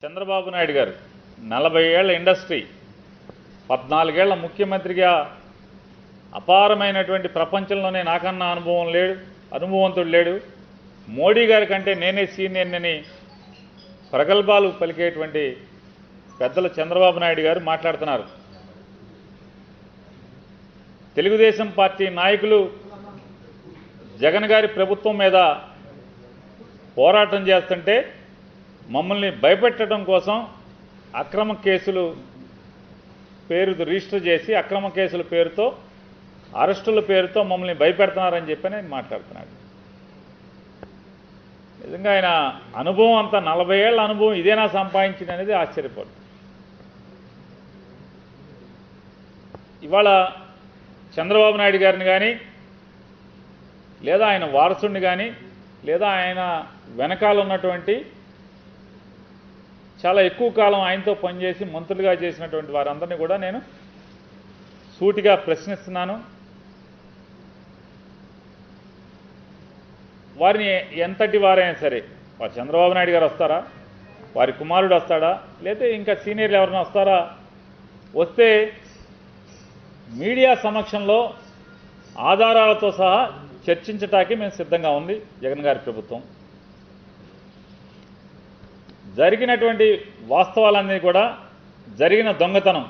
చంద్రబాబు నాయుడు గారు 40 ఏళ్ల ఇండస్ట్రీ, 14 ఏళ్ల ముఖ్యమంత్రిగా అపారమైనటువంటి ప్రపంచంలోనే నాకన్నా అనుభవంతుడు లేడు, మోడీ గారి కంటే నేనే సీనియర్ని ప్రగల్భాలు పలికేటువంటి పెద్దలు చంద్రబాబు నాయుడు గారు మాట్లాడుతున్నారు. తెలుగుదేశం పార్టీ నాయకులు జగన్ గారి ప్రభుత్వం మీద పోరాటం చేస్తుంటే మమ్మల్ని భయపెట్టడం కోసం అక్రమ కేసులు రిజిస్టర్ చేసి అక్రమ కేసుల పేరుతో అరెస్టుల పేరుతో మమ్మల్ని భయపెడుతున్నారని చెప్పి ఆయన మాట్లాడుతున్నాడు. నిజంగా ఆయన అనుభవం అంతా 40 ఏళ్ల అనుభవం ఇదేనా సంపాదించింది అనేది ఆశ్చర్యపడు. ఇవాళ చంద్రబాబు నాయుడు గారిని కానీ లేదా ఆయన వారసుడిని కానీ లేదా ఆయన వెనకాల ఉన్నటువంటి చాలా ఎక్కువ కాలం ఆయనతో పనిచేసి మంత్రులుగా చేసినటువంటి వారందరినీ కూడా నేను సూటిగా ప్రశ్నిస్తున్నాను. వారిని ఎంతటి వారైనా సరే, వారు చంద్రబాబు నాయుడు గారు వస్తారా, వారి కుమారుడు వస్తాడా, లేదా ఇంకా సీనియర్లు ఎవరైనా వస్తారా, వస్తే మీడియా సమక్షంలో ఆధారాలతో సహా చర్చించటానికి మేము సిద్ధంగా ఉంది జగన్ గారి ప్రభుత్వం. జరిగినటువంటి వాస్తవాలన్నీ కూడా, జరిగిన దొంగతనం,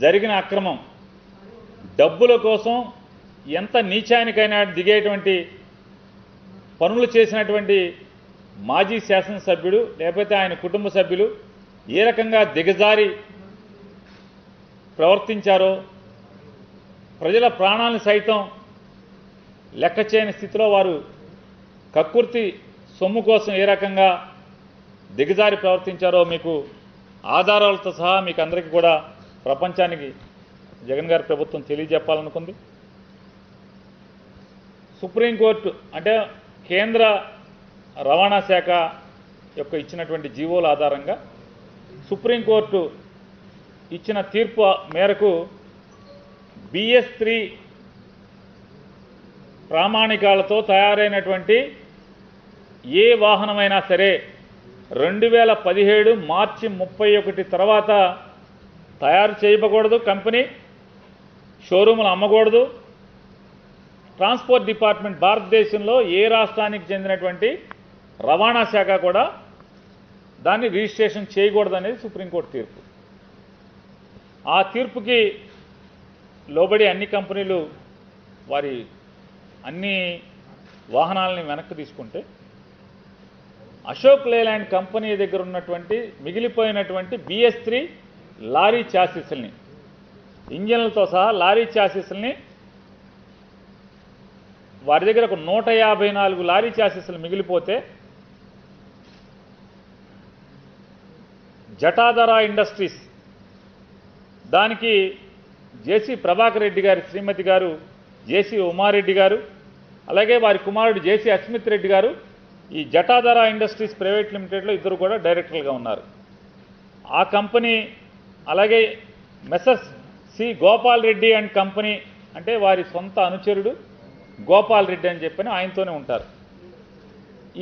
జరిగిన అక్రమం, డబ్బుల కోసం ఎంత నీచానికైనా దిగేటువంటి పనులు చేసినటువంటి మాజీ శాసనసభ్యుడు లేకపోతే ఆయన కుటుంబ సభ్యులు ఏ రకంగా దిగజారి ప్రవర్తించారో, ప్రజల ప్రాణాలను సైతం లెక్క చేయని స్థితిలో వారు కక్కుర్తి సొమ్ము కోసం ఏ రకంగా దిగజారి ప్రవర్తించారో మీకు ఆధారాలతో సహా మీకు అందరికీ కూడా ప్రపంచానికి జగన్ గారి ప్రభుత్వం తెలియజెప్పాలనుకుంది. సుప్రీంకోర్టు అంటే కేంద్ర రవాణా శాఖ యొక్క ఇచ్చినటువంటి జీవోల ఆధారంగా సుప్రీంకోర్టు ఇచ్చిన తీర్పు మేరకు BS3 ప్రామాణికాలతో తయారైనటువంటి ఏ వాహనమైనా సరే 2017 మార్చి 31 తర్వాత తయారు చేయకూడదు, కంపెనీ షోరూములు అమ్మకూడదు. ట్రాన్స్పోర్ట్ డిపార్ట్మెంట్ భారతదేశంలో ఏ రాష్ట్రానికి చెందినటువంటి రవాణా శాఖ కూడా దాన్ని రిజిస్ట్రేషన్ చేయకూడదనేది సుప్రీంకోర్టు తీర్పు. ఆ తీర్పుకి లోబడి అన్ని కంపెనీలు వారి అన్ని వాహనాలని వెనక్కి తీసుకుంటే అశోక్ లేలాండ్ కంపెనీ దగ్గర ఉన్నటువంటి మిగిలిపోయినటువంటి BS3 లారీ చాసిస్ని, ఇంజన్లతో సహా లారీ చాసిస్ని వారి దగ్గర ఒక 154 లారీ చాసిస్లు మిగిలిపోతే జటాధర ఇండస్ట్రీస్ దానికి జేసీ ప్రభాకర్ రెడ్డి గారి శ్రీమతి గారు జేసీ ఉమారెడ్డి గారు, అలాగే వారి కుమారుడు జేసీ అస్మిత్ రెడ్డి గారు ఈ జటాధర ఇండస్ట్రీస్ ప్రైవేట్ లిమిటెడ్లో ఇద్దరు కూడా డైరెక్టర్లుగా ఉన్నారు. ఆ కంపెనీ అలాగే Messrs C Gopal Reddy and company అంటే వారి సొంత అనుచరుడు గోపాల్ రెడ్డి అని చెప్పని ఆయనతోనే ఉంటారు.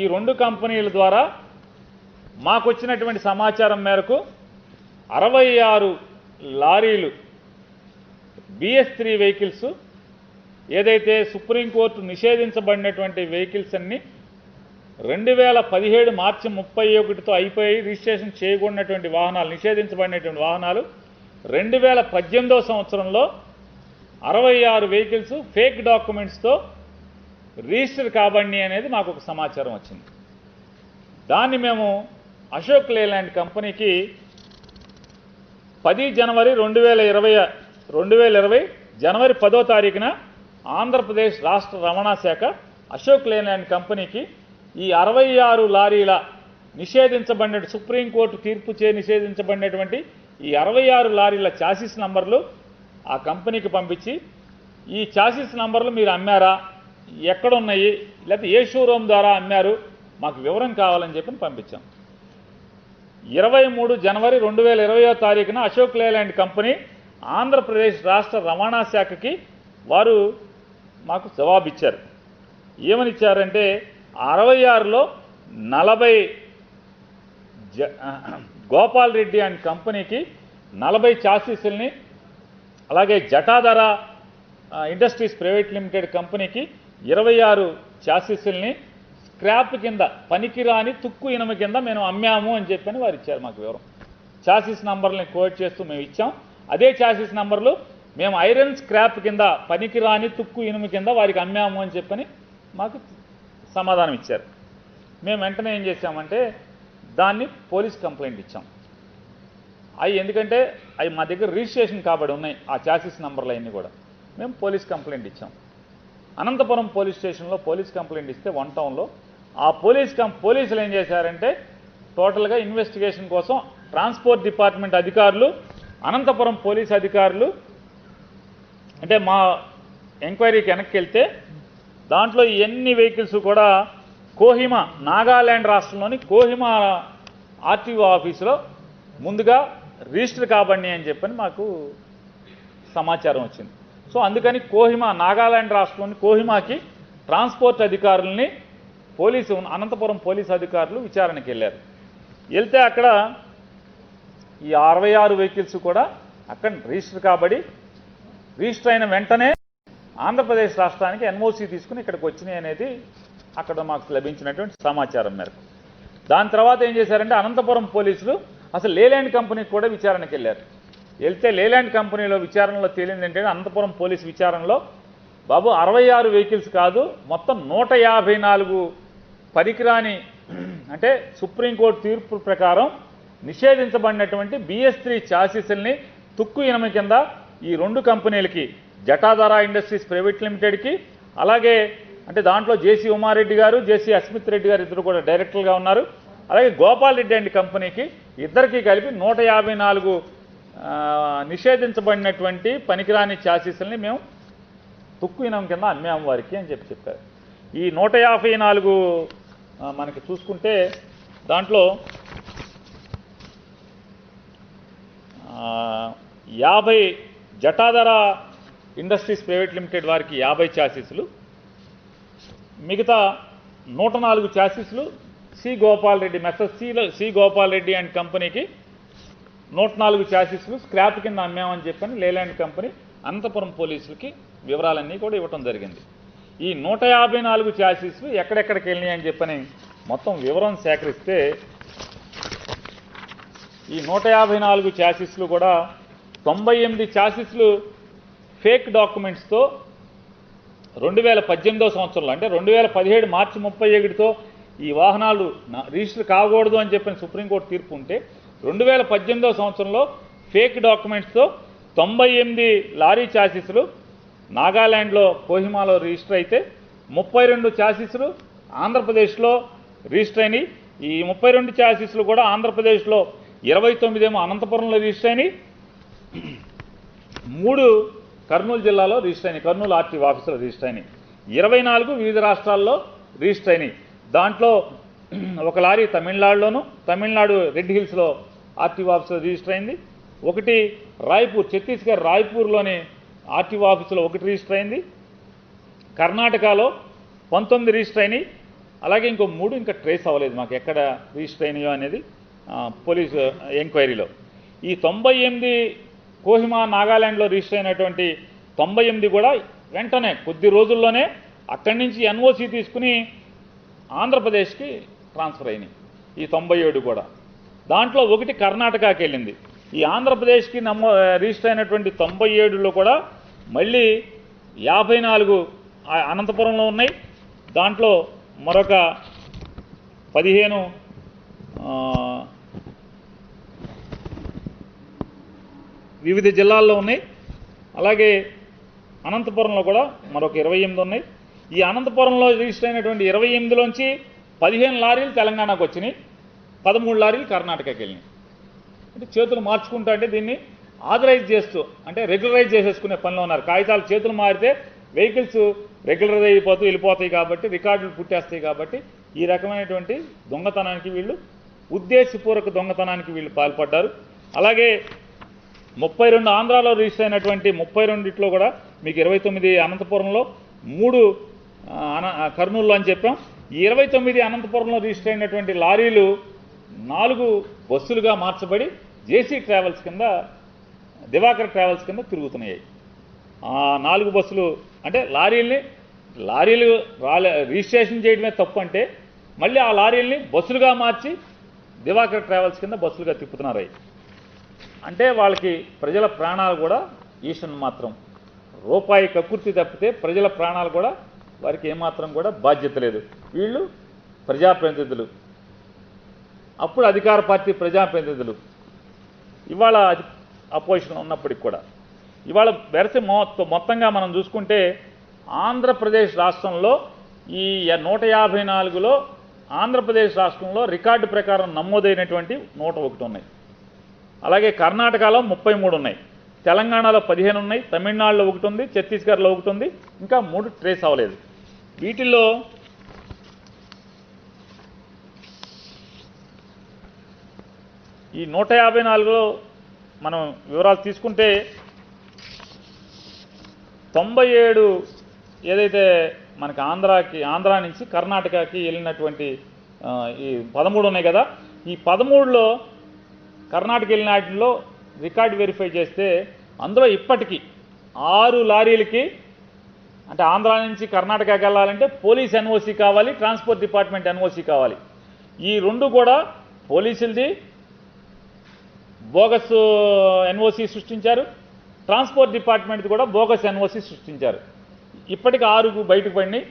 ఈ 2 కంపెనీల ద్వారా మాకు వచ్చినటువంటి సమాచారం మేరకు 66 లారీలు BS3 వెహికల్స్ ఏదైతే సుప్రీంకోర్టు నిషేధించబడినటువంటి వెహికల్స్ అన్ని 2017 మార్చి 31తో అయిపోయి రిజిస్ట్రేషన్ చేయకూడనటువంటి వాహనాలు, నిషేధించబడినటువంటి వాహనాలు 2018వ సంవత్సరంలో 66 వెహికల్స్ ఫేక్ డాక్యుమెంట్స్తో రిజిస్టర్ కాబడి అనేది మాకు ఒక సమాచారం వచ్చింది. దాన్ని మేము అశోక్ లేలాండ్ కంపెనీకి 10 జనవరి 2020 జనవరి 10వ తారీఖున ఆంధ్రప్రదేశ్ రాష్ట్ర రవాణా శాఖ అశోక్ లేలాండ్ కంపెనీకి ఈ 66 లారీల నిషేధించబడిన సుప్రీంకోర్టు తీర్పు నిషేధించబడినటువంటి ఈ 66 లారీల చాసిస్ నంబర్లు ఆ కంపెనీకి పంపించి ఈ చాసిస్ నంబర్లు మీరు అమ్మారా, ఎక్కడున్నాయి, లేకపోతే ఏ షోరూమ్ ద్వారా అమ్మారు, మాకు వివరం కావాలని చెప్పి పంపించాం. 23 జనవరి 2020వ తారీఖున అశోక్ లేలాండ్ కంపెనీ ఆంధ్రప్రదేశ్ రాష్ట్ర రవాణా శాఖకి వారు మాకు జవాబిచ్చారు. ఏమని ఇచ్చారంటే 66లో 40 గోపాల్ రెడ్డి అండ్ కంపెనీకి 40 చాసీసుల్ని, అలాగే జటాధర ఇండస్ట్రీస్ ప్రైవేట్ లిమిటెడ్ కంపెనీకి 26 చాసీసుల్ని స్క్రాప్ కింద, పనికిరాని తుక్కు ఇనుమ కింద మేము అమ్మాము అని చెప్పని వారు ఇచ్చారు మాకు వివరం. చాసీస్ నంబర్లని కోట్ చేస్తూ మేము ఇచ్చాం. అదే చాసీస్ నంబర్లు మేము ఐరన్ స్క్రాప్ కింద, పనికిరాని తుక్కు ఇనుము కింద వారికి అమ్మాము అని చెప్పని మాకు సమాధానం ఇచ్చారు. మేము వెంటనే ఏం చేసామంటే దాన్ని పోలీస్ కంప్లైంట్ ఇచ్చాం. అవి ఎందుకంటే అవి మా దగ్గర రిజిస్ట్రేషన్ కాబడి ఉన్నాయి, ఆ చాసీస్ నంబర్లు అవన్నీ కూడా. మేము పోలీస్ కంప్లైంట్ ఇచ్చాం. అనంతపురం పోలీస్ స్టేషన్లో పోలీస్ కంప్లైంట్ ఇస్తే 1 టౌన్లో ఆ పోలీసులు ఏం చేశారంటే టోటల్గా ఇన్వెస్టిగేషన్ కోసం ట్రాన్స్పోర్ట్ డిపార్ట్మెంట్ అధికారులు, అనంతపురం పోలీస్ అధికారులు, అంటే మా ఎంక్వైరీకి వెనక్కి వెళ్తే దాంట్లో ఎన్ని వెహికల్స్ కూడా కోహిమా, నాగాల్యాండ్ రాష్ట్రంలోని కోహిమా ఆర్టీఓ ఆఫీసులో ముందుగా రిజిస్టర్ కాబడి అని చెప్పని మాకు సమాచారం వచ్చింది. సో అందుకని కోహిమా, నాగాల్యాండ్ రాష్ట్రంలోని కోహిమాకి ట్రాన్స్పోర్ట్ అధికారులని అనంతపురం పోలీసు అధికారులు విచారణకి వెళ్ళారు. వెళ్తే అక్కడ ఈ 66 వెహికల్స్ కూడా అక్కడ రిజిస్టర్ కాబడి, రిజిస్టర్ అయిన వెంటనే ఆంధ్రప్రదేశ్ రాష్ట్రానికి ఎన్ఓసి తీసుకుని ఇక్కడికి వచ్చినాయి అనేది అక్కడ మాకు లభించినటువంటి సమాచారం మేరకు. దాని తర్వాత ఏం చేశారంటే అనంతపురం పోలీసులు అసలు లేలాండ్ కంపెనీకి కూడా విచారణకి వెళ్ళారు. వెళ్తే లేలాండ్ కంపెనీలో విచారణలో తేలింది ఏంటంటే అనంతపురం పోలీసు విచారణలో బాబు 66 వెహికల్స్ కాదు, మొత్తం 154 పనికిరాని, అంటే సుప్రీంకోర్టు తీర్పు ప్రకారం నిషేధించబడినటువంటి BS3 చాసీసుల్ని తుక్కు ఇనుమ కింద ఈ 2 కంపెనీలకి, జటాధర ఇండస్ట్రీస్ ప్రైవేట్ లిమిటెడ్కి, అలాగే అంటే దాంట్లో జేసీ ఉమారెడ్డి గారు, జేసీ అస్మిత్ రెడ్డి గారు ఇద్దరు కూడా డైరెక్టర్గా ఉన్నారు. అలాగే గోపాల్ రెడ్డి అండ్ కంపెనీకి ఇద్దరికీ కలిపి 154 నిషేధించబడినటువంటి పనికిరాని చాసీసుల్ని మేము తుక్కు ఇనుమ కింద అమ్మాము వారికి అని చెప్పారు. ఈ 154 మనకి చూసుకుంటే దాంట్లో 50 జటాధర ఇండస్ట్రీస్ ప్రైవేట్ లిమిటెడ్ వారికి 50 చాసీసులు, మిగతా 104 చాసీసులు సి గోపాల్ రెడ్డి అండ్ కంపెనీకి 104 చాసీసులు స్క్రాప్ కింద అమ్మామని చెప్పని లేలాండ్ కంపెనీ అనంతపురం పోలీసులకి వివరాలన్నీ కూడా ఇవ్వటం జరిగింది. ఈ 154 చాసీసులు ఎక్కడెక్కడికి వెళ్ళినాయి అని చెప్పని మొత్తం వివరం సేకరిస్తే ఈ 154 చాసీసులు కూడా 98 చాసీసులు ఫేక్ డాక్యుమెంట్స్తో 2018వ సంవత్సరంలో, అంటే 2017 మార్చి 31తో ఈ వాహనాలు రిజిస్టర్ కాకూడదు అని చెప్పిన సుప్రీంకోర్టు తీర్పు ఉంటే 2018వ సంవత్సరంలో ఫేక్ డాక్యుమెంట్స్తో 98 లారీ చాసీసులు నాగాల్యాండ్లో కోహిమాలో రిజిస్టర్ అయితే 32 చాసీసులు ఆంధ్రప్రదేశ్లో రిజిస్టర్ అయినాయి. ఈ 32 చాసీసులు కూడా ఆంధ్రప్రదేశ్లో 29 ఏమో అనంతపురంలో రిజిస్టర్ అయినాయి, 3 కర్నూలు జిల్లాలో రిజిస్టర్ అయినాయి, కర్నూలు ఆర్టీఓ ఆఫీసులో రిజిస్టర్ అయినాయి, 24 వివిధ రాష్ట్రాల్లో రిజిస్టర్ అయినాయి. దాంట్లో ఒక లారీ తమిళనాడు రెడ్ హిల్స్లో ఆర్టీఓ ఆఫీసులో రిజిస్టర్ అయింది, 1 రాయ్పూర్, ఛత్తీస్గఢ్ రాయ్పూర్లోని ఆర్టీఓ ఆఫీసులో 1 రిజిస్టర్ అయింది, కర్ణాటకలో 19 రిజిస్టర్ అయినాయి, అలాగే ఇంకో 3 ఇంకా ట్రేస్ అవ్వలేదు మాకు ఎక్కడ రిజిస్టర్ అయినాయో అనేది పోలీసు ఎంక్వైరీలో. ఈ 98 కోహిమా నాగాల్యాండ్లో రిజిస్టర్ అయినటువంటి 98 కూడా వెంటనే కొద్ది రోజుల్లోనే అక్కడి నుంచి ఎన్ఓసి తీసుకుని ఆంధ్రప్రదేశ్కి ట్రాన్స్ఫర్ అయినాయి. ఈ 97 కూడా దాంట్లో 1 కర్ణాటకకి వెళ్ళింది. ఈ ఆంధ్రప్రదేశ్కి రిజిస్టర్ అయినటువంటి 97లో కూడా మళ్ళీ 54 అనంతపురంలో ఉన్నాయి, దాంట్లో మరొక 15 వివిధ జిల్లాల్లో ఉన్నాయి, అలాగే అనంతపురంలో కూడా మరొక 28 ఉన్నాయి. ఈ అనంతపురంలో రిజిస్టర్ అయినటువంటి 28లోంచి 15 లారీలు తెలంగాణకు వచ్చినాయి, 13 లారీలు కర్ణాటకకి వెళ్ళినాయి. అంటే చేతులు మార్చుకుంటా, అంటే దీన్ని ఆథరైజ్ చేస్తూ, అంటే రెగ్యులరైజ్ చేసేసుకునే పనిలో ఉన్నారు. కాగితాలు చేతులు మారితే వెహికల్స్ రెగ్యులరైజ్ అయిపోతూ వెళ్ళిపోతాయి కాబట్టి, రికార్డులు పుట్టేస్తాయి కాబట్టి ఈ రకమైనటువంటి దొంగతనానికి వీళ్ళు, ఉద్దేశపూర్వక దొంగతనానికి వీళ్ళు పాల్పడ్డారు. అలాగే 32 ఆంధ్రాలో రిజిస్టర్ అయినటువంటి 32లో కూడా మీకు 29 అనంతపురంలో, 3 కర్నూలులో అని చెప్పాం. ఈ 29 అనంతపురంలో రిజిస్టర్ అయినటువంటి లారీలు 4 బస్సులుగా మార్చబడి జేసీ ట్రావెల్స్ కింద, దివాకర్ ట్రావెల్స్ కింద తిరుగుతున్నాయి. ఆ 4 బస్సులు అంటే లారీలు రిజిస్ట్రేషన్ చేయడమే తప్పు అంటే మళ్ళీ ఆ లారీల్ని బస్సులుగా మార్చి దివాకర్ ట్రావెల్స్ కింద బస్సులుగా తిప్పుతున్నారు. అంటే వాళ్ళకి ప్రజల ప్రాణాలు కూడా ఈషన్ మాత్రం రూపాయి కక్కుర్తి తప్పితే ప్రజల ప్రాణాలు కూడా వారికి ఏమాత్రం కూడా బాధ్యత లేదు. వీళ్ళు ప్రజాప్రతినిధులు, అప్పుడు అధికార పార్టీ ప్రజాప్రతినిధులు, ఇవాళ అపోజిషన్ ఉన్నప్పటికి కూడా ఇవాళ వెరసి మొత్తంగా మనం చూసుకుంటే ఆంధ్రప్రదేశ్ రాష్ట్రంలో ఈ 154లో ఆంధ్రప్రదేశ్ రాష్ట్రంలో రికార్డు ప్రకారం నమోదైనటువంటి 101 ఉన్నాయి. అలాగే కర్ణాటకలో 33 ఉన్నాయి, తెలంగాణలో 15 ఉన్నాయి, తమిళనాడులో 1 ఉంది, ఛత్తీస్గఢ్లో 1 ఉంది, ఇంకా 3 ట్రేస్ అవ్వలేదు. వీటిల్లో ఈ 154లో మనం వివరాలు తీసుకుంటే 97 ఏదైతే మనకి ఆంధ్రా నుంచి కర్ణాటకకి వెళ్ళినటువంటి ఈ 13 ఉన్నాయి కదా, ఈ 13లో కర్ణాటక వెళ్ళిన వాటిలో రికార్డు వెరిఫై చేస్తే అందులో ఇప్పటికీ 6 లారీలకి అంటే ఆంధ్ర నుంచి కర్ణాటకకి వెళ్ళాలంటే పోలీస్ ఎన్ఓసి కావాలి, ట్రాన్స్పోర్ట్ డిపార్ట్మెంట్ ఎన్ఓసి కావాలి. ఈ 2 కూడా పోలీసులది బోగస్ ఎన్ఓసి సృష్టించారు, ట్రాన్స్పోర్ట్ డిపార్ట్మెంట్ది కూడా బోగస్ ఎన్ఓసి సృష్టించారు. ఇప్పటికి 6 బయటకు పడినాయి.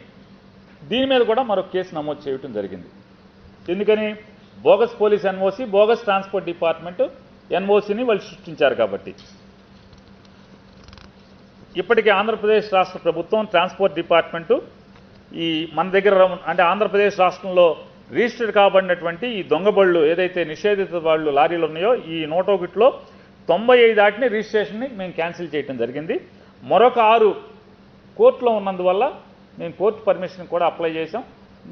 దీని మీద కూడా మరొక కేసు నమోదు చేయటం జరిగింది. ఎందుకని? Bogus police NOC, bogus transport department ఎన్ఓసిని వాళ్ళు సృష్టించారు కాబట్టి. ఇప్పటికీ ఆంధ్రప్రదేశ్ రాష్ట్ర ప్రభుత్వం ట్రాన్స్పోర్ట్ డిపార్ట్మెంటు ఈ మన దగ్గర అంటే ఆంధ్రప్రదేశ్ రాష్ట్రంలో రిజిస్టర్డ్ కాబడినటువంటి ఈ దొంగబళ్ళు ఏదైతే నిషేధిత వాళ్ళు లారీలు ఉన్నాయో ఈ 101లో 95 దాటిని రిజిస్ట్రేషన్ని మేము క్యాన్సిల్ చేయడం జరిగింది. మరొక 6 కోర్టులో ఉన్నందువల్ల మేము కోర్టు పర్మిషన్ కూడా అప్లై చేసాం.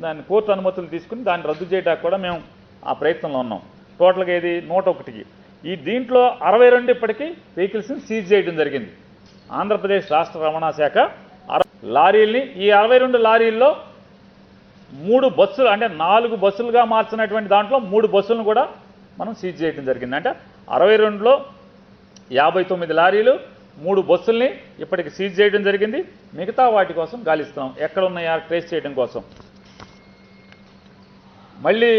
దాన్ని కోర్టు అనుమతులు తీసుకుని దాన్ని రద్దు చేయడానికి కూడా మేము ఆ ప్రయత్నంలో ఉన్నాం. టోటల్గా ఇది 101కి ఈ దీంట్లో 62 ఇప్పటికీ వెహికల్స్ని సీజ్ చేయడం జరిగింది. ఆంధ్రప్రదేశ్ రాష్ట్ర రవాణా శాఖ లారీల్ని ఈ 62 లారీల్లో 3 బస్సులు అంటే 4 బస్సులుగా మార్చినటువంటి దాంట్లో 3 బస్సులను కూడా మనం సీజ్ చేయడం జరిగింది. అంటే 62లో 59 లారీలు 3 బస్సుల్ని ఇప్పటికి సీజ్ చేయడం జరిగింది. మిగతా వాటి కోసం గాలిస్తున్నాం, ఎక్కడ ఉన్నాయా ట్రేస్ చేయడం కోసం. మళ్ళీ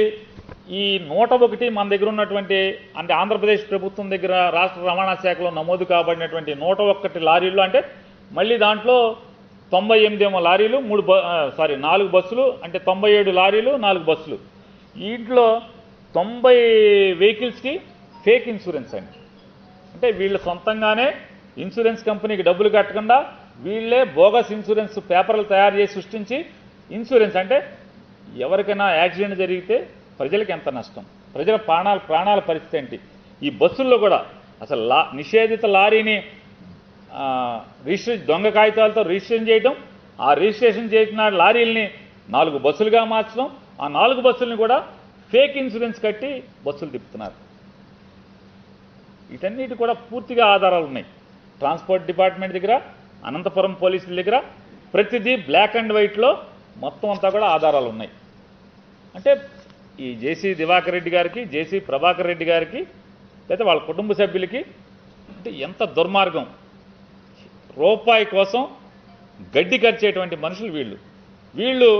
ఈ 101 మన దగ్గర ఉన్నటువంటి అంటే ఆంధ్రప్రదేశ్ ప్రభుత్వం దగ్గర రాష్ట్ర రవాణా శాఖలో నమోదు కాబడినటువంటి 101 లారీలు అంటే మళ్ళీ దాంట్లో 98 ఏమో లారీలు 4 బస్సులు అంటే 97 లారీలు 4 బస్సులు. వీటిలో 90 వెహికల్స్కి ఫేక్ ఇన్సూరెన్స్ అండి. అంటే వీళ్ళు సొంతంగానే ఇన్సూరెన్స్ కంపెనీకి డబ్బులు కట్టకుండా వీళ్ళే బోగస్ ఇన్సూరెన్స్ పేపర్లు తయారు చేసి సృష్టించి ఇన్సూరెన్స్ అంటే ఎవరికైనా యాక్సిడెంట్ జరిగితే ప్రజలకు ఎంత నష్టం, ప్రజల ప్రాణాల పరిస్థితి ఏంటి. ఈ బస్సుల్లో కూడా అసలు నిషేధిత లారీని దొంగ కాగితాలతో రిజిస్ట్రేషన్ చేయడం, ఆ రిజిస్ట్రేషన్ చేసిన లారీల్ని 4 బస్సులుగా మార్చడం, ఆ 4 బస్సుల్ని కూడా ఫేక్ ఇన్సూరెన్స్ కట్టి బస్సులు తిప్పుతున్నారు. వీటన్నిటి కూడా పూర్తిగా ఆధారాలు ఉన్నాయి. ట్రాన్స్పోర్ట్ డిపార్ట్మెంట్ దగ్గర, అనంతపురం పోలీసుల దగ్గర ప్రతిదీ బ్లాక్ అండ్ వైట్లో మొత్తం అంతా కూడా ఆధారాలు ఉన్నాయి. అంటే ఈ జేసీ దివాకర్ రెడ్డి గారికి, జేసీ ప్రభాకర్ రెడ్డి గారికి లేదా వాళ్ళ కుటుంబ సభ్యులకి అంటే ఎంత దుర్మార్గం. రూపాయి కోసం గడ్డి ఖర్చేటువంటి మనుషులు వీళ్ళు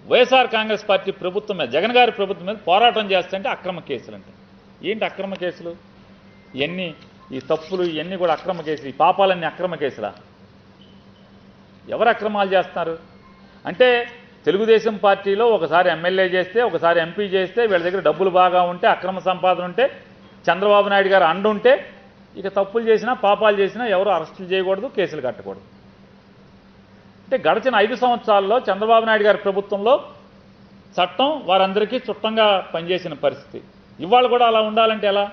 వైఎస్ఆర్ కాంగ్రెస్ పార్టీ ప్రభుత్వం మీద, జగన్ గారి ప్రభుత్వం మీద పోరాటం చేస్తుంటే అక్రమ కేసులు అంటే ఏంటి అక్రమ కేసులు? ఇవన్నీ ఈ తప్పులు ఇవన్నీ కూడా అక్రమ కేసులు, ఈ పాపాలన్నీ అక్రమ కేసులా? ఎవరు అక్రమాలు చేస్తున్నారు అంటే తెలుగుదేశం పార్టీలో ఒకసారి ఎమ్మెల్యే చేస్తే, ఒకసారి ఎంపీ చేస్తే, వీళ్ళ దగ్గర డబ్బులు బాగా ఉంటే, అక్రమ సంపాదన ఉంటే, చంద్రబాబు నాయుడు గారు అండుంటే ఇక తప్పులు చేసినా పాపాలు చేసినా ఎవరు అరెస్టులు చేయకూడదు, కేసులు కట్టకూడదు. అంటే గడిచిన 5 సంవత్సరాల్లో చంద్రబాబు నాయుడు గారి ప్రభుత్వంలో చట్టం వారందరికీ చుట్టంగా పనిచేసిన పరిస్థితి. ఇవాళ కూడా అలా ఉండాలంటే ఎలా?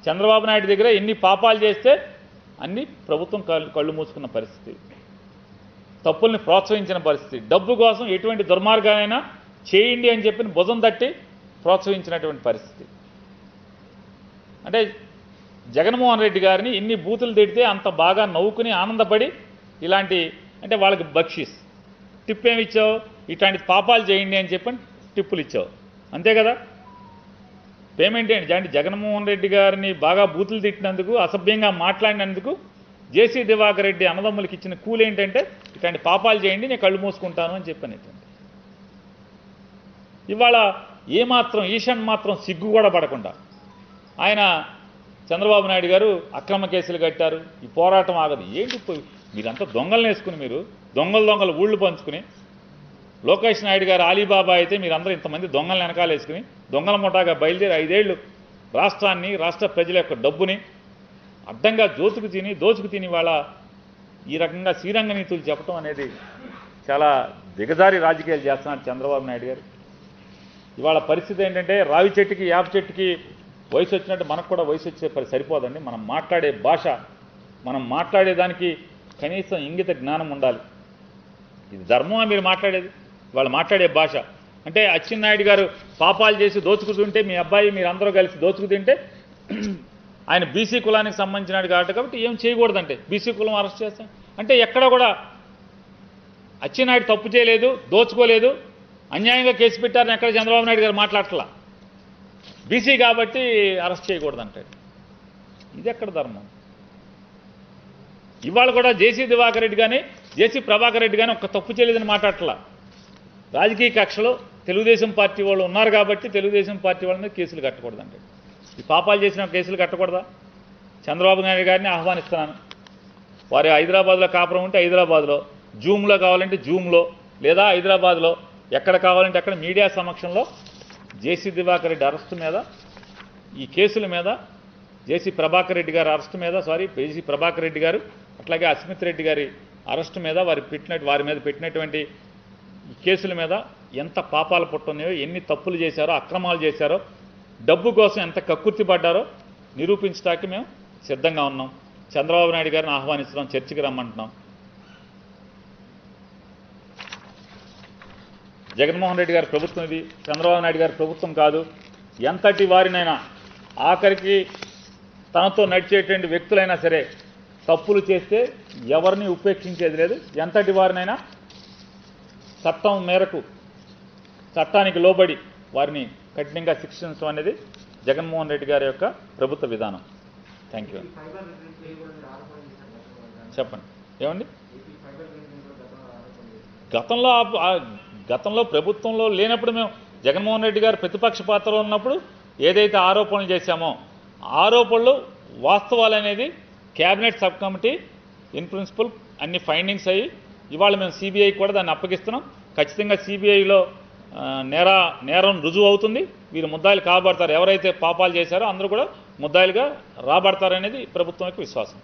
చంద్రబాబు నాయుడు దగ్గర ఎన్ని పాపాలు చేస్తే అన్ని ప్రభుత్వం కళ్ళు మూసుకున్న పరిస్థితి, తప్పుల్ని ప్రోత్సహించిన పరిస్థితి, డబ్బు కోసం ఎటువంటి దుర్మార్గాలైనా చేయండి అని చెప్పి భుజం తట్టి ప్రోత్సహించినటువంటి పరిస్థితి. అంటే జగన్మోహన్ రెడ్డి గారిని ఎన్ని బూతులు తిడితే అంత బాగా నవ్వుకుని ఆనందపడి ఇలాంటి అంటే వాళ్ళకి బక్షీస్ టిప్ ఏమి ఇచ్చావు, ఇట్లాంటి పాపాలు చేయండి అని చెప్పని టిప్పులు ఇచ్చావు, అంతే కదా. పేమెంట్ ఏంటి అంటే జగన్మోహన్ రెడ్డి గారిని బాగా బూతులు తిట్టినందుకు, అసభ్యంగా మాట్లాడినందుకు జేసీ దివాకర్ రెడ్డి అన్నదమ్ములకి ఇచ్చిన కూలి ఏంటంటే ఇట్లాంటి పాపాలు చేయండి, నేను కళ్ళు మూసుకుంటాను అని చెప్పాను. ఇవాళ ఏమాత్రం ఈశాన్ మాత్రం సిగ్గు కూడా పడకుండా ఆయన చంద్రబాబు నాయుడు గారు అక్రమ కేసులు కట్టారు, ఈ పోరాటం ఆగదు. ఏంటి మీరంతా దొంగలను వేసుకుని, మీరు దొంగలు ఊళ్ళు పంచుకుని, లోకేష్ నాయుడు గారు అలీబాబా అయితే మీరందరూ ఇంతమంది దొంగలను వెనకాల వేసుకుని దొంగల ముఠాగా బయలుదేరి 5 ఏళ్ళు రాష్ట్రాన్ని, రాష్ట్ర ప్రజల యొక్క డబ్బుని అడ్డంగా దోచుకు తిని వాళ్ళ ఈ రకంగా శ్రీరంగ నీతులు చెప్పడం అనేది చాలా దిగజారి రాజకీయాలు చేస్తున్నారు చంద్రబాబు నాయుడు గారు. ఇవాళ పరిస్థితి ఏంటంటే రావి చెట్టుకి యాప చెట్టుకి వయసు వచ్చినట్టు మనకు కూడా వయసు వచ్చే సరిపోదండి. మనం మాట్లాడే భాష, మనం మాట్లాడేదానికి కనీసం ఇంగిత జ్ఞానం ఉండాలి. ఇది ధర్మమా మీరు మాట్లాడేది? వాళ్ళు మాట్లాడే భాష అంటే అచ్చెన్నాయుడు గారు పాపాలు చేసి దోచుకుతుంటే, మీ అబ్బాయి మీరందరూ కలిసి దోచుకు తింటే ఆయన బీసీ కులానికి సంబంధించినాడు కాబట్టి ఏం చేయకూడదంటే బీసీ కులం అరెస్ట్ చేస్తాం అంటే ఎక్కడ కూడా అచ్చెన్నాయుడు తప్పు చేయలేదు, దోచుకోలేదు, అన్యాయంగా కేసు పెట్టారని ఎక్కడ చంద్రబాబు నాయుడు గారు మాట్లాడట్లా. బీసీ కాబట్టి అరెస్ట్ చేయకూడదంటే ఇది ఎక్కడ ధర్మం? ఇవాళ కూడా జేసీ దివాకర్ రెడ్డి కానీ జేసీ ప్రభాకర్ రెడ్డి కానీ ఒక్క తప్పు చేయలేదని మాట్లాడట్లా. రాజకీయ కక్షలో తెలుగుదేశం పార్టీ వాళ్ళు ఉన్నారు కాబట్టి తెలుగుదేశం పార్టీ వాళ్ళ మీద కేసులు కట్టకూడదంటే, ఈ పాపాలు చేసిన కేసులు కట్టకూడదా? చంద్రబాబు నాయుడు గారిని ఆహ్వానిస్తున్నాను. వారి హైదరాబాద్లో కాపురం ఉంటే హైదరాబాద్లో, జూమ్లో కావాలంటే జూమ్లో, లేదా హైదరాబాద్లో ఎక్కడ కావాలంటే అక్కడ మీడియా సమక్షంలో జేసీ దివాకర్ రెడ్డి అరెస్టు మీద, ఈ కేసుల మీద, జేసీ ప్రభాకర్ రెడ్డి గారి అరెస్టు మీద, జేసీ ప్రభాకర్ రెడ్డి గారు అట్లాగే అస్మిత్ రెడ్డి గారి అరెస్టు మీద, వారి మీద పెట్టినటువంటి ఈ కేసుల మీద ఎంత పాపాలు పుట్టున్నాయో, ఎన్ని తప్పులు చేశారో, అక్రమాలు చేశారో, డబ్బు కోసం ఎంత కక్కుర్తి పడ్డారో నిరూపించడానికి మేము సిద్ధంగా ఉన్నాం. చంద్రబాబు నాయుడు గారిని ఆహ్వానిస్తున్నాం, చర్చకి రమ్మంటున్నాం. జగన్మోహన్ రెడ్డి గారి ప్రభుత్వం ఇది, చంద్రబాబు నాయుడు గారి ప్రభుత్వం కాదు. ఎంతటి వారినైనా, ఆఖరికి తనతో నడిచేటువంటి వ్యక్తులైనా సరే తప్పులు చేస్తే ఎవరిని ఉపేక్షించేది లేదు. ఎంతటి వారినైనా చట్టం మేరకు, చట్టానికి లోబడి వారిని కఠినంగా శిక్షించడం అనేది జగన్మోహన్ రెడ్డి గారి యొక్క ప్రభుత్వ విధానం. Thank you. చెప్పండి ఏమండి? గతంలో ప్రభుత్వంలో లేనప్పుడు మేము జగన్మోహన్ రెడ్డి గారు ప్రతిపక్ష పాత్రలో ఉన్నప్పుడు ఏదైతే ఆరోపణలు చేశామో ఆరోపణలు వాస్తవాలు అనేది cabinet sub committee in principle అన్ని ఫైండింగ్స్ అయ్యి ఇవాళ మేము సిబిఐకి కూడా దాన్ని అప్పగిస్తున్నాం. ఖచ్చితంగా సిబిఐలో నేరం రుజువు అవుతుంది. వీరు ముద్దాయిలు కాబడతారు. ఎవరైతే పాపాలు చేశారో అందరూ కూడా ముద్దాయిలుగా రాబడతారనేది ప్రభుత్వం యొక్క విశ్వాసం.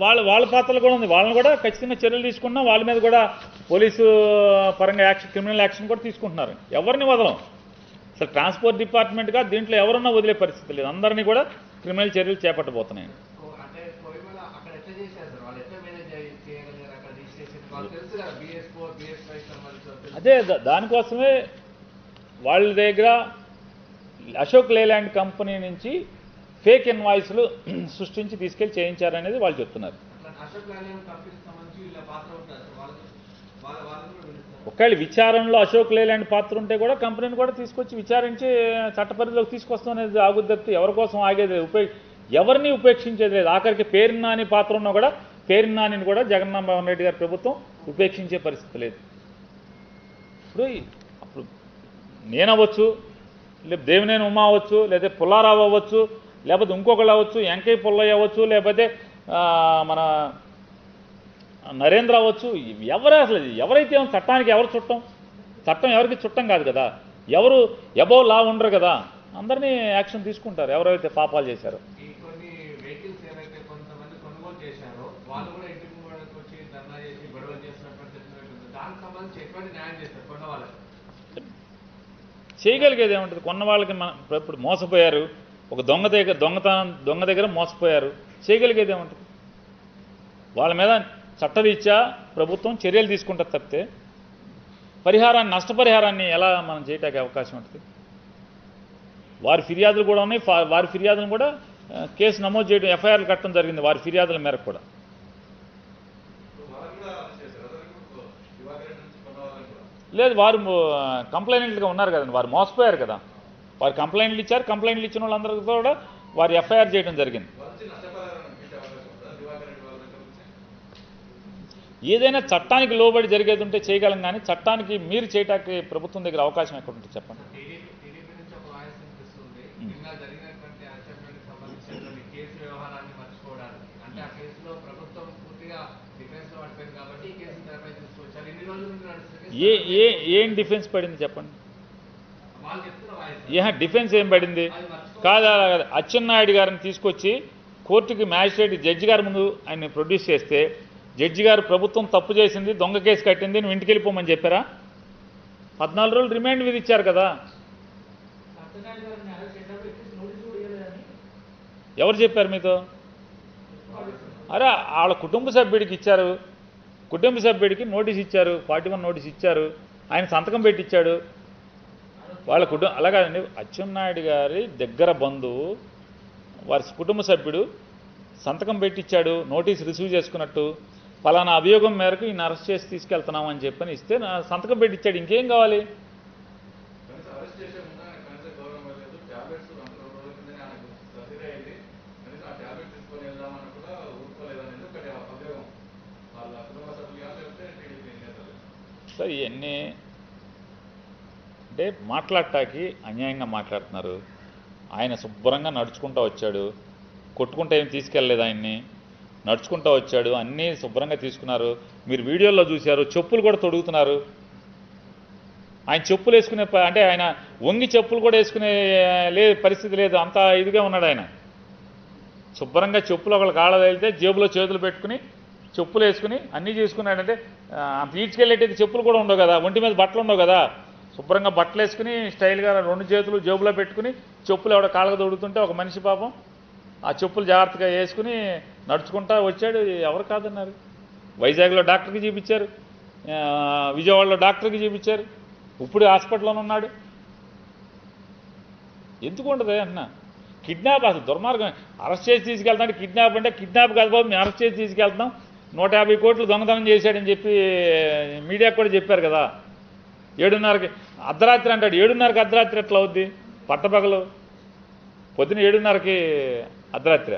వాళ్ళ పాత్రలు కూడా ఉంది. వాళ్ళని కూడా ఖచ్చితంగా చర్యలు తీసుకుంటున్నాం. వాళ్ళ మీద కూడా పోలీసు పరంగా క్రిమినల్ యాక్షన్ కూడా తీసుకుంటున్నారు. ఎవరిని వదలం. అసలు ట్రాన్స్పోర్ట్ డిపార్ట్మెంట్గా దీంట్లో ఎవరన్నా వదిలే పరిస్థితి లేదు. అందరినీ కూడా క్రిమినల్ చర్యలు చేపట్టబోతున్నాయి. అదే దానికోసమే వాళ్ళ దగ్గర అశోక్ లేలాండ్ కంపెనీ నుంచి ఫేక్ ఇన్వాయిస్లు సృష్టించి తీసుకెళ్లి చేయించారనేది వాళ్ళు చెప్తున్నారు. ఒకవేళ విచారణలో అశోక్ లేలాండ్ పాత్ర ఉంటే కూడా కంపెనీని కూడా తీసుకొచ్చి విచారించి చట్టపరిధిలోకి తీసుకొస్తాం అనేది ఆగుద్ది. ఎవరి కోసం ఆగేది, ఎవరిని ఉపేక్షించేది లేదు. ఆఖరికి పేరు నాని పాత్ర ఉన్నా కూడా పేరు నానిని కూడా జగన్మోహన్ రెడ్డి గారి ప్రభుత్వం ఉపేక్షించే పరిస్థితి లేదు. అప్పుడు నేనవ్వచ్చు, లేకపోతే దేవినేని ఉమా అవ్వచ్చు, లేదా పుల్లారావు అవ్వచ్చు, లేకపోతే ఇంకొకళ్ళు అవ్వచ్చు, వెంకయ్య పుల్లయ్య అవ్వచ్చు, లేకపోతే మన నరేంద్ర అవ్వచ్చు. ఎవరైతే చట్టానికి ఎవరు చుట్టం? చట్టం ఎవరికి చుట్టం కాదు కదా. ఎవరు అబోవ్ లా ఉండరు కదా. అందరినీ యాక్షన్ తీసుకుంటారు ఎవరైతే పాపాలు చేశారో. చేయగలిగేది ఏముంటుంది? కొన్న వాళ్ళకి ఇప్పుడు మోసపోయారు, ఒక దొంగ దగ్గర మోసపోయారు, చేయగలిగేది ఏముంటుంది? వాళ్ళ మీద చట్టరీత్యా ప్రభుత్వం చర్యలు తీసుకుంటారు తప్పితే నష్టపరిహారాన్ని ఎలా మనం చేయడానికి అవకాశం ఉంటుంది? వారి ఫిర్యాదులు కూడా ఉన్నాయి. వారి ఫిర్యాదులను కూడా కేసు నమోదు చేయడం, ఎఫ్ఐఆర్లు కట్టడం జరిగింది వారి ఫిర్యాదుల మేరకు కూడా. లేదు, వారు కంప్లైంట్లుగా ఉన్నారు కదండి, వారు మోసపోయారు కదా, వారు కంప్లైంట్లు ఇచ్చారు, కంప్లైంట్లు ఇచ్చిన వాళ్ళందరికీ కూడా వారు ఎఫ్ఐఆర్ చేయడం జరిగింది. ఏదైనా చట్టానికి లోబడి జరిగేది ఉంటే చేయగలం, కానీ చట్టానికి మీరు చేయటానికి ప్రభుత్వం దగ్గర అవకాశం ఎక్కడ ఉంటుంది చెప్పండి. ఏం డిఫెన్స్ పడింది చెప్పండి. డిఫెన్స్ ఏం పడింది కాదా? అచ్చెన్నాయుడు గారిని తీసుకొచ్చి కోర్టుకి మ్యాజిస్ట్రేట్ జడ్జి గారి ముందు ఆయన్ని ప్రొడ్యూస్ చేస్తే జడ్జి గారు ప్రభుత్వం తప్పు చేసింది, దొంగ కేసు కట్టింది, నువ్వు ఇంటికి వెళ్ళిపోమని చెప్పారా? 14 రోజులు రిమాండ్ విధించారు కదా. ఎవరు చెప్పారు మీతో? అరే వాళ్ళ కుటుంబ సభ్యుడికి ఇచ్చారు, కుటుంబ సభ్యుడికి నోటీస్ ఇచ్చారు, 41 నోటీస్ ఇచ్చారు, ఆయన సంతకం పెట్టించాడు వాళ్ళ అలాగండి. అచ్చెన్నాయుడు గారి దగ్గర బంధువు వారి కుటుంబ సభ్యుడు సంతకం పెట్టించాడు, నోటీస్ రిసీవ్ చేసుకున్నట్టు, పలానా అభియోగం మేరకు ఈయన అరెస్ట్ చేసి తీసుకెళ్తున్నామని చెప్పని ఇస్తే సంతకం పెట్టించాడు. ఇంకేం కావాలి? సార్ ఇవన్నీ అంటే మాట్లాడటానికి అన్యాయంగా మాట్లాడుతున్నారు. ఆయన శుభ్రంగా నడుచుకుంటూ వచ్చాడు, కొట్టుకుంటూ ఏం తీసుకెళ్ళలేదు, ఆయన్ని నడుచుకుంటూ వచ్చాడు, అన్నీ శుభ్రంగా తీసుకున్నారు. మీరు వీడియోలో చూశారు, చెప్పులు కూడా తొడుగుతున్నారు. ఆయన చెప్పులు వేసుకునే అంటే ఆయన వంగి చెప్పులు కూడా వేసుకునే పరిస్థితి లేదు, అంత ఇదిగా ఉన్నాడు ఆయన. శుభ్రంగా చెప్పులు ఒకళ్ళు కాళ్ళ వెళ్తే జేబులో చేతులు పెట్టుకుని చెప్పులు వేసుకుని అన్నీ చేసుకున్నాడంటే అంత ఈడ్చుకెళ్ళేటైతే చెప్పులు కూడా ఉండవు కదా, ఒంటి మీద బట్టలు ఉండవు కదా. శుభ్రంగా బట్టలు వేసుకుని స్టైల్గా 2 చేతులు జేబులో పెట్టుకుని చెప్పులు ఎవడ కాళ్ళకు తొడుగుతుంటే ఒక మనిషి పాపం ఆ చెప్పులు జాగ్రత్తగా వేసుకుని నడుచుకుంటా వచ్చాడు. ఎవరు కాదన్నారు? వైజాగ్లో డాక్టర్కి చూపించారు, విజయవాడలో డాక్టర్కి చూపించారు, ఇప్పుడు హాస్పిటల్లోనే ఉన్నాడు. ఎందుకు ఉండదు అన్న? కిడ్నాప్ అసలు దుర్మార్గం. అరెస్ట్ చేసి తీసుకెళ్తాం అంటే కిడ్నాప్ అంటే కిడ్నాప్ కాదు బాబు, మేము అరెస్ట్ చేసి తీసుకెళ్తాం, 150 కోట్లు దొంగతనం చేశాడని చెప్పి మీడియాకు కూడా చెప్పారు కదా. 7:30కి అర్ధరాత్రి అంటాడు, 7:30కి అర్ధరాత్రి ఎట్లా అవుద్ది? పట్టపగలు పొద్దున 7:30కి అర్ధరాత్రి,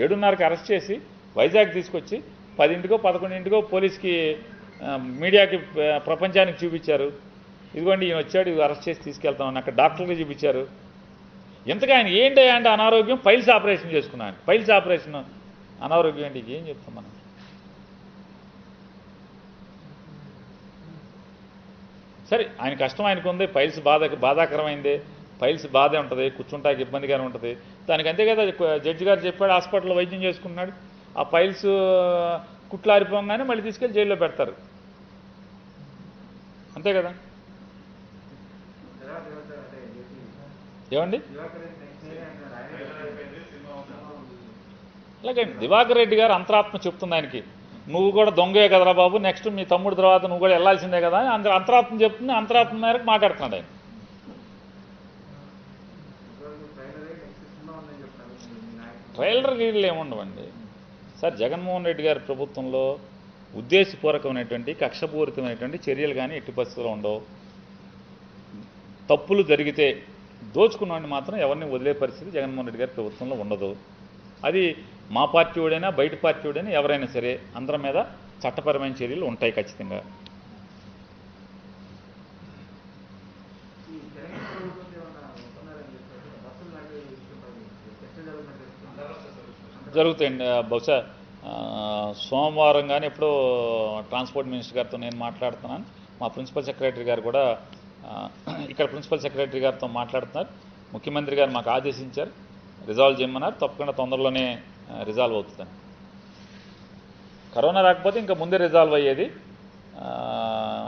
7:30కి అరెస్ట్ చేసి వైజాగ్ తీసుకొచ్చి 10ంటికో 11ంటికో పోలీస్కి మీడియాకి ప్రపంచానికి చూపించారు. ఇదిగోండి ఈయన వచ్చాడు, ఇది అరెస్ట్ చేసి తీసుకెళ్తామని అక్కడ డాక్టర్కి చూపించారు. ఇంతగా ఆయన ఏంటి అంటే అనారోగ్యం, పైల్స్ ఆపరేషన్ చేసుకున్నాను. పైల్స్ ఆపరేషన్ అనారోగ్యం ఏంటి? ఏం చెప్తాం మనం? సరే ఆయన కష్టం ఆయనకు ఉంది, పైల్స్ బాధాకరమైందే, పైల్స్ బాధే ఉంటుంది, కూర్చుంటాకి ఇబ్బందిగానే ఉంటుంది. దానికి అంతే కదా జడ్జి గారు చెప్పాడు, హాస్పిటల్లో వైద్యం చేసుకుంటున్నాడు. ఆ పైల్స్ కుట్లారిపోగానే మళ్ళీ తీసుకెళ్ళి జైల్లో పెడతారు, అంతే కదా. ఏమండి అలాగే దివాకర్ రెడ్డి గారు అంతరాత్మ చెప్తుంది ఆయనకి, నువ్వు కూడా దొంగే కదరా బాబు, నెక్స్ట్ మీ తమ్ముడు తర్వాత నువ్వు కూడా వెళ్ళాల్సిందే కదా అని అంతరాత్మ చెప్తుంది. అంతరాత్మ మేరకు మాట్లాడుతున్నాడు ఆయన. ట్రైలర్ గీళ్ళు ఏముండవండి సార్. జగన్మోహన్ రెడ్డి గారి ప్రభుత్వంలో ఉద్దేశపూర్వకమైనటువంటి కక్షపూరితమైనటువంటి చర్యలు కానీ ఎట్టి పరిస్థితుల్లో ఉండవు. తప్పులు జరిగితే దోచుకున్నవాడిని మాత్రం ఎవరిని వదిలే పరిస్థితి జగన్మోహన్ రెడ్డి గారి ప్రభుత్వంలో ఉండదు. అది మా పార్టీ వాడైనా బయట పార్టీ వాడైనా ఎవరైనా సరే అందరి మీద చట్టపరమైన చర్యలు ఉంటాయి ఖచ్చితంగా. జరుగుతాయండి. బహుశా సోమవారం కానీ ఎప్పుడో ట్రాన్స్పోర్ట్ మినిస్టర్ గారితో నేను మాట్లాడుతున్నాను. మా ప్రిన్సిపల్ సెక్రటరీ గారు కూడా ఇక్కడ ప్రిన్సిపల్ సెక్రటరీ గారితో మాట్లాడుతున్నారు. ముఖ్యమంత్రి గారు మాకు ఆదేశించారు, రిజాల్వ్ చేయమన్నారు. తప్పకుండా తొందరలోనే రిజాల్వ్ అవుతుందని. కరోనా రాకపోతే ఇంకా ముందే రిజాల్వ్ అయ్యేది.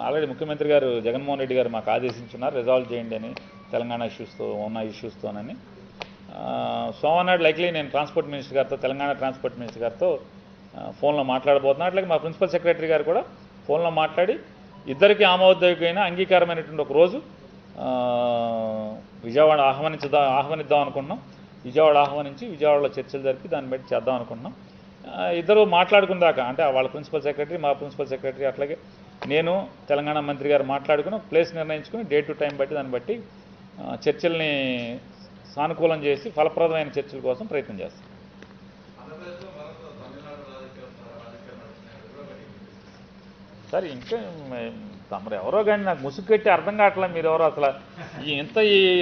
ఆల్రెడీ ముఖ్యమంత్రి గారు జగన్మోహన్ రెడ్డి గారు మాకు ఆదేశించున్నారు, రిజాల్వ్ చేయండి అని, తెలంగాణ ఇష్యూస్తో ఉన్న ఇష్యూస్తోనని. సోమవారం లైక్లీ నేను ట్రాన్స్పోర్ట్ మినిస్టర్ గారితో, తెలంగాణ ట్రాన్స్పోర్ట్ మినిస్టర్ గారితో ఫోన్లో మాట్లాడబోతున్నాను. అట్లాగే మా ప్రిన్సిపల్ సెక్రటరీ గారు కూడా ఫోన్లో మాట్లాడి ఇద్దరికీ ఆమోదయోగ్యమైన అంగీకారమైనటువంటి ఒక రోజు విజయవాడ ఆహ్వానిద్దాం అనుకున్నాం. విజయవాడ ఆహ్వానించి విజయవాడలో చర్చలు జరిపి దాన్ని బట్టి చేద్దాం అనుకున్నాం. ఇద్దరు మాట్లాడుకునేదాకా అంటే వాళ్ళ ప్రిన్సిపల్ సెక్రటరీ, మా ప్రిన్సిపల్ సెక్రటరీ, అట్లాగే నేను తెలంగాణ మంత్రి గారు మాట్లాడుకుని ప్లేస్ నిర్ణయించుకుని డే టు టైం బట్టి దాన్ని బట్టి చర్చల్ని సానుకూలం చేసి ఫలప్రదమైన చర్చల కోసం ప్రయత్నం చేస్తాం. సరే ఇంకా తమరు ఎవరో కానీ నాకు ముసుగు కట్టి అర్థం కావట్లే మీరు ఎవరో అసలు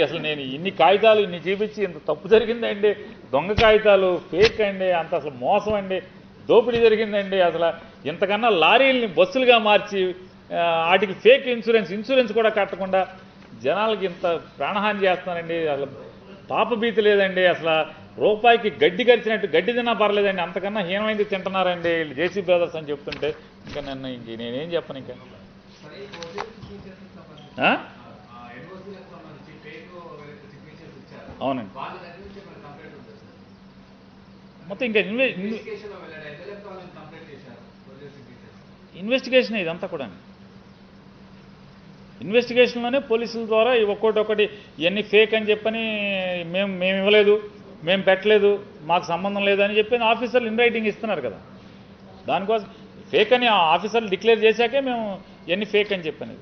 అసలు నేను ఇన్ని కాగితాలు ఇన్ని చూపించి ఇంత తప్పు జరిగిందండి, దొంగ కాగితాలు ఫేక్ అండి, అంత అసలు మోసం అండి, దోపిడీ జరిగిందండి, అసలు ఇంతకన్నా లారీలని బస్సులుగా మార్చి వాటికి ఫేక్ ఇన్సూరెన్స్ కూడా కట్టకుండా జనాలకి ఇంత ప్రాణహాని చేస్తున్నారండి. అసలు పాపభీతి లేదండి, అసలు రూపాయికి గడ్డి కరిచినట్టు గడ్డి తిన్నా పర్లేదండి, అంతకన్నా హీనమైంది తింటున్నారండి వీళ్ళు జేసీ బ్రదర్స్ అని చెప్తుంటే ఇంకా నేనేం చెప్పను ఇంకా. అవునండి, మొత్తం ఇంకా ఇన్వెస్టిగేషన్ ఇదంతా కూడా ఇన్వెస్టిగేషన్లోనే పోలీసుల ద్వారా ఒక్కొక్కటి ఇవన్నీ ఫేక్ అని చెప్పని మేము ఇవ్వలేదు, మేము పెట్టలేదు, మాకు సంబంధం లేదు అని చెప్పి ఆఫీసర్లు ఇన్ రైటింగ్ ఇస్తున్నారు కదా. దానికోసం ఫేక్ అని ఆఫీసర్లు డిక్లేర్ చేశాకే మేము ఇవన్నీ ఫేక్ అని చెప్పాను.